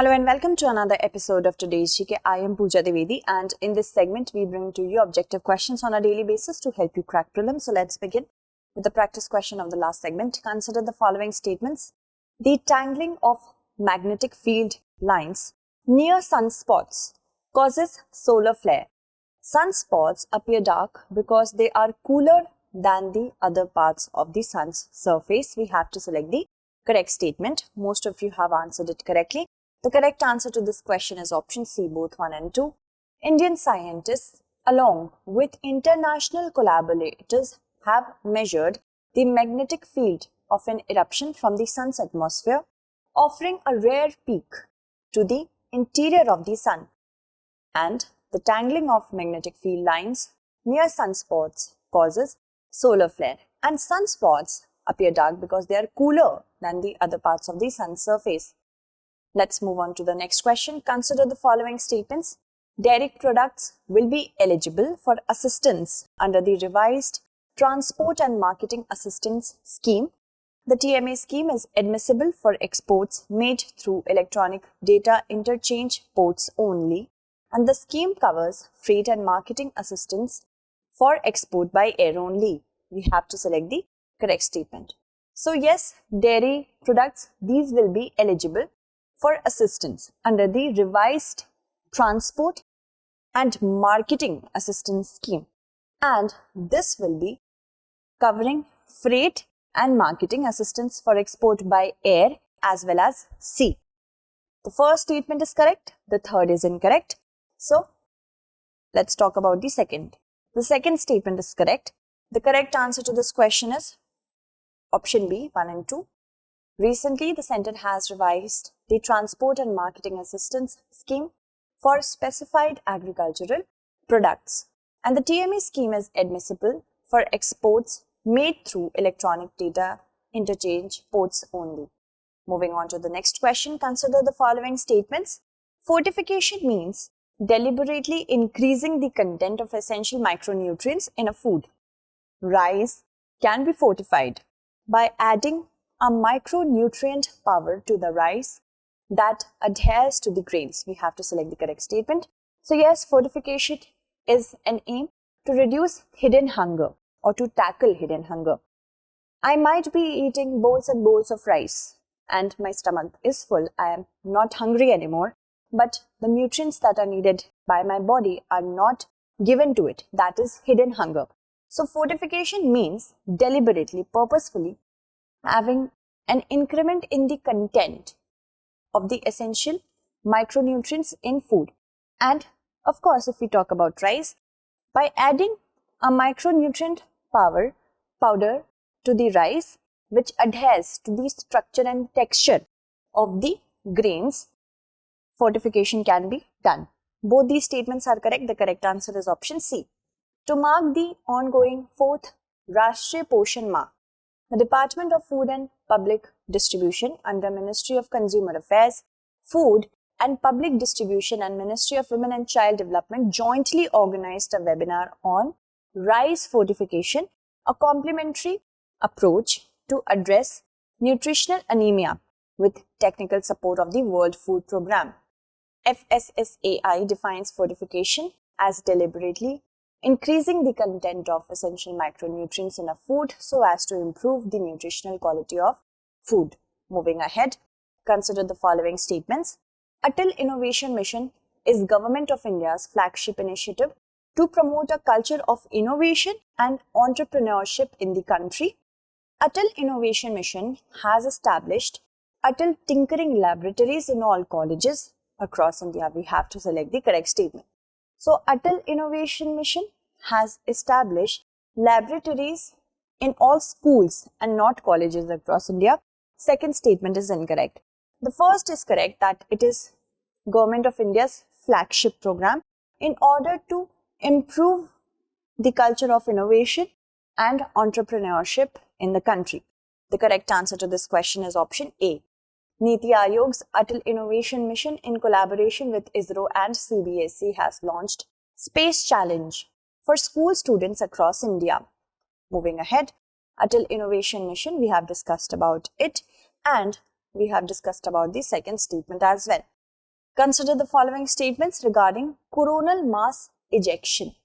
Hello and welcome to another episode of today's GK. I am Pooja Devedi, and in this segment we bring to you objective questions on a daily basis to help you crack prelims. So let's begin with the practice question of the last segment. Consider the following statements. The tangling of magnetic field lines near sunspots causes solar flare. Sunspots appear dark because they are cooler than the other parts of the sun's surface. We have to select the correct statement. Most of you have answered it correctly. The correct answer to this question is option C, both 1 and 2. Indian scientists, along with international collaborators, have measured the magnetic field of an eruption from the sun's atmosphere, offering a rare peek to the interior of the sun. And the tangling of magnetic field lines near sunspots causes solar flare. And sunspots appear dark because they are cooler than the other parts of the sun's surface. Let's move on to the next question. Consider the following statements. Dairy products will be eligible for assistance under the revised Transport and Marketing Assistance Scheme. The TMA scheme is admissible for exports made through electronic data interchange ports only, and the scheme covers freight and marketing assistance for export by air only. We have to select the correct statement. So yes, dairy products, these will be eligible for assistance under the revised Transport and Marketing Assistance Scheme, and this will be covering freight and marketing assistance for export by air as well as sea. The first statement is correct, the third is incorrect. So let's talk about the second. The second statement is correct. The correct answer to this question is option B, 1 and 2. Recently, the Centre has revised the Transport and Marketing Assistance Scheme for specified agricultural products, and the TMA scheme is admissible for exports made through electronic data interchange ports only. Moving on to the next question, consider the following statements. Fortification means deliberately increasing the content of essential micronutrients in a food. Rice can be fortified by adding a micronutrient power to the rice that adheres to the grains. We have to select the correct statement. So yes, fortification is an aim to reduce hidden hunger or to tackle hidden hunger. I might be eating bowls and bowls of rice and my stomach is full. I am not hungry anymore, but the nutrients that are needed by my body are not given to it. That is hidden hunger. So fortification means deliberately, purposefully having an increment in the content of the essential micronutrients in food. And of course, if we talk about rice, by adding a micronutrient powder to the rice which adheres to the structure and texture of the grains, fortification can be done. Both these statements are correct. The correct answer is option C. To mark the ongoing 4th Rashtriya Poshan Maah, the Department of Food and Public Distribution under Ministry of Consumer Affairs, Food and Public Distribution and Ministry of Women and Child Development jointly organized a webinar on rice fortification, a complementary approach to address nutritional anemia with technical support of the World Food Programme. FSSAI defines fortification as deliberately increasing the content of essential micronutrients in a food so as to improve the nutritional quality of food. Moving ahead, consider the following statements. Atal Innovation Mission is Government of India's flagship initiative to promote a culture of innovation and entrepreneurship in the country. Atal Innovation Mission has established Atal Tinkering Laboratories in all colleges across India. We have to select the correct statement. So, Atal Innovation Mission has established laboratories in all schools and not colleges across India. Second statement is incorrect. The first is correct, that it is Government of India's flagship program in order to improve the culture of innovation and entrepreneurship in the country. The correct answer to this question is option A. Niti Aayog's Atal Innovation Mission in collaboration with ISRO and CBSE has launched Space Challenge for school students across India. Moving ahead, Atal Innovation Mission, we have discussed about it, and we have discussed about the second statement as well. Consider the following statements regarding coronal mass ejection.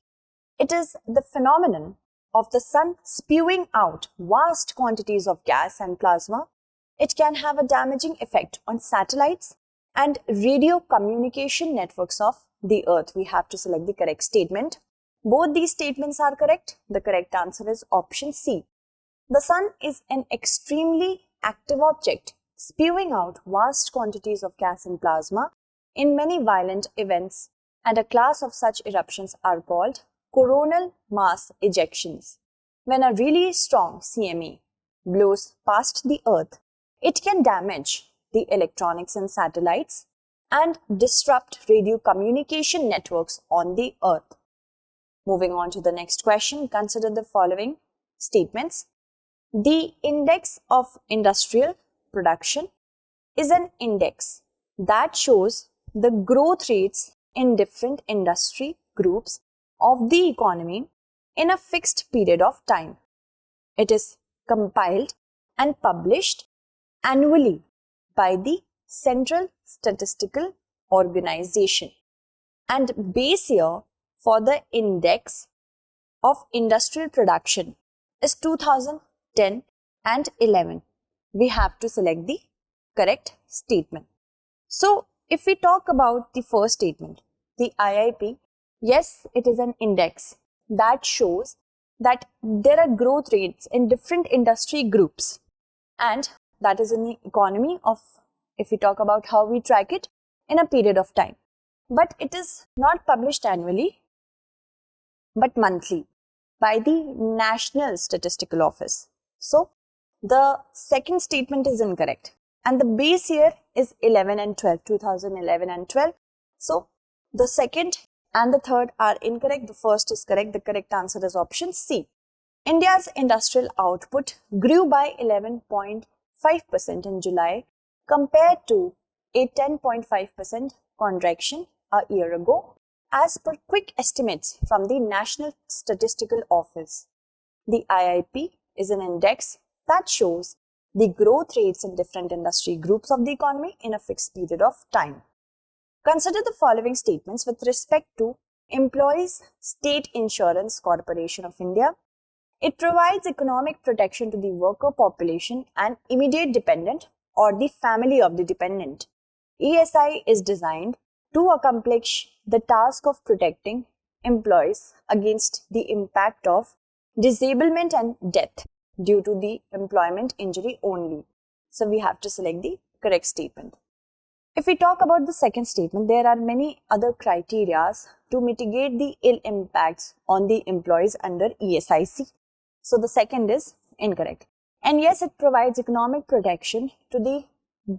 It is the phenomenon of the sun spewing out vast quantities of gas and plasma. It can have a damaging effect on satellites and radio communication networks of the earth. We have to select the correct statement. Both these statements are correct. The correct answer is option C. The sun is an extremely active object, spewing out vast quantities of gas and plasma in many violent events, and a class of such eruptions are called coronal mass ejections. When a really strong CME blows past the earth, it can damage the electronics and satellites and disrupt radio communication networks on the earth. Moving on to the next question, consider the following statements. The index of industrial production is an index that shows the growth rates in different industry groups of the economy in a fixed period of time. It is compiled and published annually by the Central Statistical Organization, and base year for the index of industrial production is 2010 and 11. We have to select the correct statement. So, if we talk about the first statement, the IIP, yes, it is an index that shows that there are growth rates in different industry groups, and that is in the economy of, if we talk about how we track it, in a period of time. But it is not published annually, but monthly by the National Statistical Office. So, the second statement is incorrect. And the base year is 11 and 12, 2011 and 12. So, the second and the third are incorrect. The first is correct. The correct answer is option C. India's industrial output grew by 11.5% in July compared to a 10.5% contraction a year ago, as per quick estimates from the National Statistical Office. The IIP is an index that shows the growth rates in different industry groups of the economy in a fixed period of time. Consider the following statements with respect to Employees State Insurance Corporation of India. It provides economic protection to the worker population and immediate dependent or the family of the dependent. ESI is designed to accomplish the task of protecting employees against the impact of disablement and death due to the employment injury only. So we have to select the correct statement. If we talk about the second statement, there are many other criteria to mitigate the ill impacts on the employees under ESIC. So the second is incorrect. And yes, it provides economic protection to the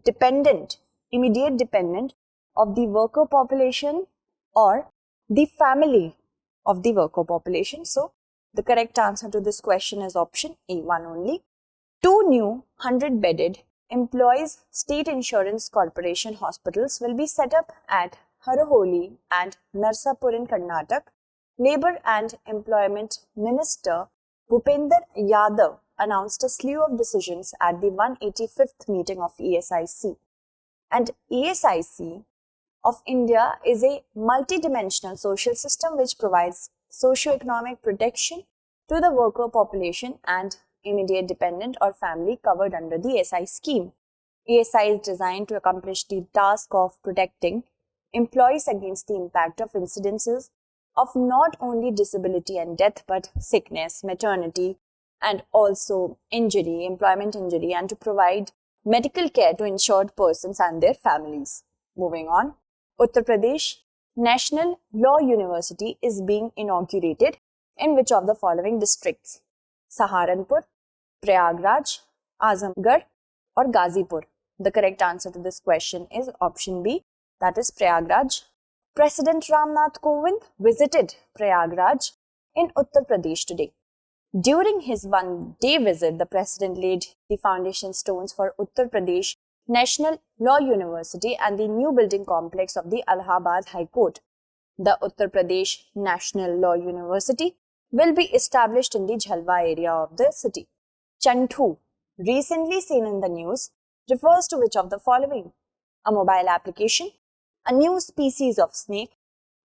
dependent, immediate dependent of the worker population or the family of the worker population. So the correct answer to this question is option A1 only. 2 new 100-bedded Employees State Insurance Corporation hospitals will be set up at Haroholi and Narsapur in Karnataka. Labour and Employment Minister Bhupender Yadav announced a slew of decisions at the 185th meeting of ESIC. And ESIC of India is a multidimensional social system which provides socio-economic protection to the worker population and immediate dependent or family covered under the ESI scheme. ESI is designed to accomplish the task of protecting employees against the impact of incidences of not only disability and death but sickness, maternity and also injury, employment injury, and to provide medical care to insured persons and their families. Moving on, Uttar Pradesh National Law University is being inaugurated in which of the following districts? Saharanpur, Prayagraj, Azamgarh or Ghazipur? The correct answer to this question is option B, that is Prayagraj. President Ramnath Kovind visited Prayagraj in Uttar Pradesh today. During his one-day visit, the president laid the foundation stones for Uttar Pradesh National Law University and the new building complex of the Allahabad High Court. The Uttar Pradesh National Law University will be established in the Jhalwa area of the city. Chanthu, recently seen in the news, refers to which of the following? A mobile application, a new species of snake,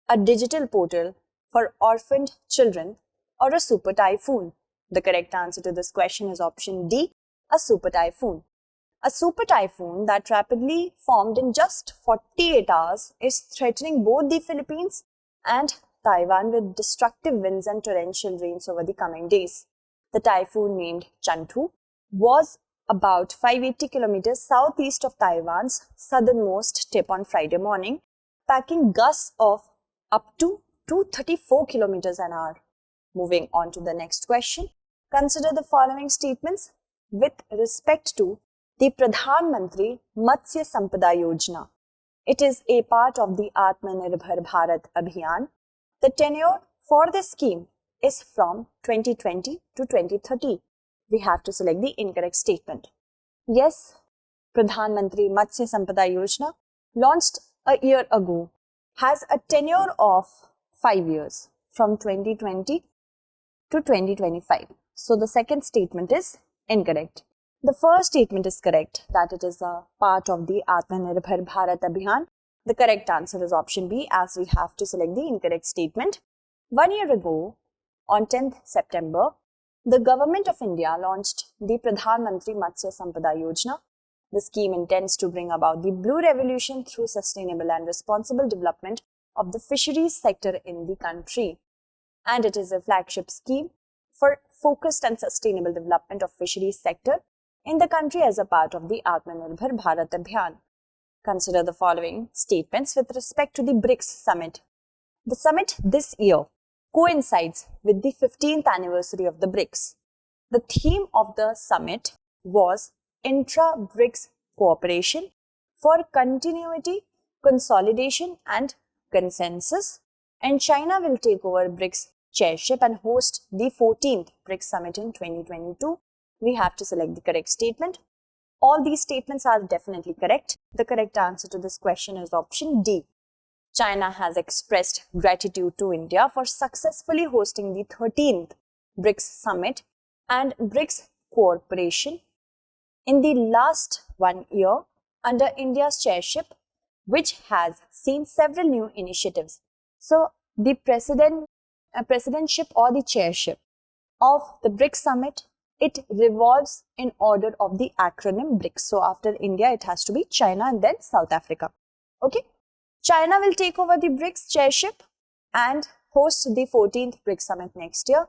a digital portal for orphaned children, or a super typhoon? The correct answer to this question is option D, a super typhoon. A super typhoon that rapidly formed in just 48 hours is threatening both the Philippines and Taiwan with destructive winds and torrential rains over the coming days. The typhoon, named Chanthu, was about 580 kilometers southeast of Taiwan's southernmost tip on Friday morning, packing gusts of up to 234 kilometers an hour. Moving on to the next question. Consider the following statements with respect to the Pradhan Mantri Matsya Sampada Yojana. It is a part of the Atmanirbhar Bharat Abhiyan. The tenure for this scheme is from 2020 to 2030. We have to select the incorrect statement. Yes, Pradhan Mantri Matsya Sampada Yojana, launched a year ago, has a tenure of 5 years from 2020 to 2025. So the second statement is incorrect. The first statement is correct, that it is a part of the Atmanirbhar Bharat Abhiyan. The correct answer is option B, as we have to select the incorrect statement. 1 year ago, on 10th September, the Government of India launched the Pradhan Mantri Matsya Sampada Yojana. The scheme intends to bring about the blue revolution through sustainable and responsible development of the fisheries sector in the country. And it is a flagship scheme for focused and sustainable development of fisheries sector in the country as a part of the Atmanirbhar Bharat Abhiyan. Consider the following statements with respect to the BRICS Summit. The summit this year coincides with the 15th anniversary of the BRICS. The theme of the summit was Intra-BRICS Cooperation for Continuity, Consolidation and Consensus, and China will take over BRICS chairship and host the 14th BRICS Summit in 2022. We have to select the correct statement. All these statements are definitely correct. The correct answer to this question is option D. China has expressed gratitude to India for successfully hosting the 13th BRICS Summit and BRICS Cooperation in the last 1 year under India's chairship, which has seen several new initiatives. So, the presidentship or the chairship of the BRICS Summit, it revolves in order of the acronym BRICS. So, after India, it has to be China and then South Africa. Okay. China will take over the BRICS chairship and host the 14th BRICS Summit next year.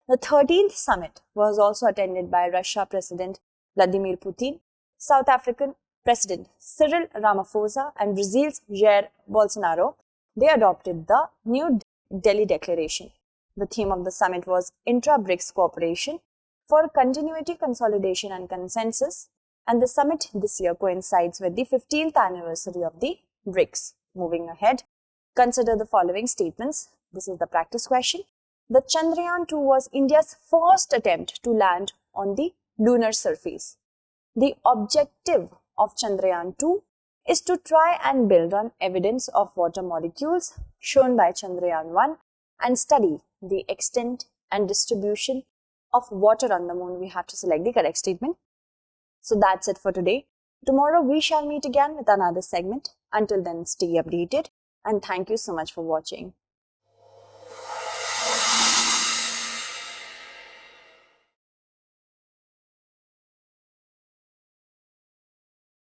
The 13th summit was also attended by Russia President Vladimir Putin, South African President Cyril Ramaphosa, and Brazil's Jair Bolsonaro. They adopted the New Delhi Declaration. The theme of the summit was Intra-BRICS Cooperation for Continuity, Consolidation and Consensus, and the summit this year coincides with the 15th anniversary of the BRICS. Moving ahead, consider the following statements. This is the practice question. The Chandrayaan 2 was India's first attempt to land on the lunar surface. The objective of Chandrayaan 2 is to try and build on evidence of water molecules shown by Chandrayaan 1 and study the extent and distribution of water on the moon. We have to select the correct statement. So that's it for today. Tomorrow we shall meet again with another segment. Until then, stay updated and thank you so much for watching.